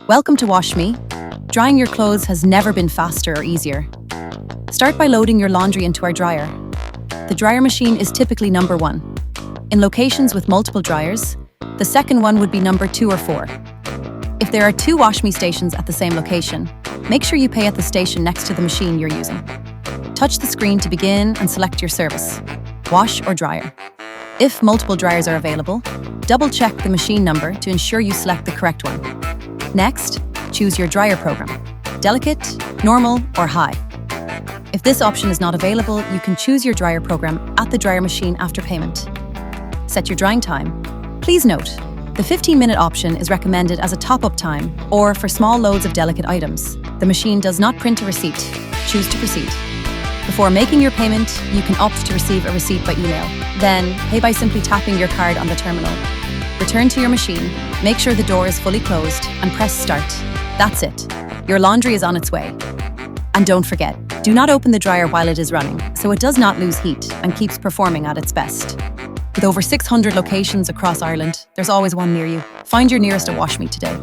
Welcome to WashMe. Drying your clothes has never been faster or easier. Start by loading your laundry into our dryer. The dryer machine is typically number 1. In locations with multiple dryers, the second one would be number 2 or 4. If there are 2 WashMe stations at the same location, make sure you pay at the station next to the machine you're using. Touch the screen to begin and select your service, wash or dryer. If multiple dryers are available, double-check the machine number to ensure you select the correct one. Next, choose your dryer program, delicate, normal, or high. If this option is not available, you can choose your dryer program at the dryer machine after payment. Set your drying time. Please note, the 15-minute option is recommended as a top-up time or for small loads of delicate items. The machine does not print a receipt. Choose to proceed. Before making your payment, you can opt to receive a receipt by email. Then, pay by simply tapping your card on the terminal. Return to your machine, make sure the door is fully closed, and press start. That's it. Your laundry is on its way. And don't forget, do not open the dryer while it is running, so it does not lose heat and keeps performing at its best. With over 600 locations across Ireland, there's always one near you. Find your nearest WashMe today.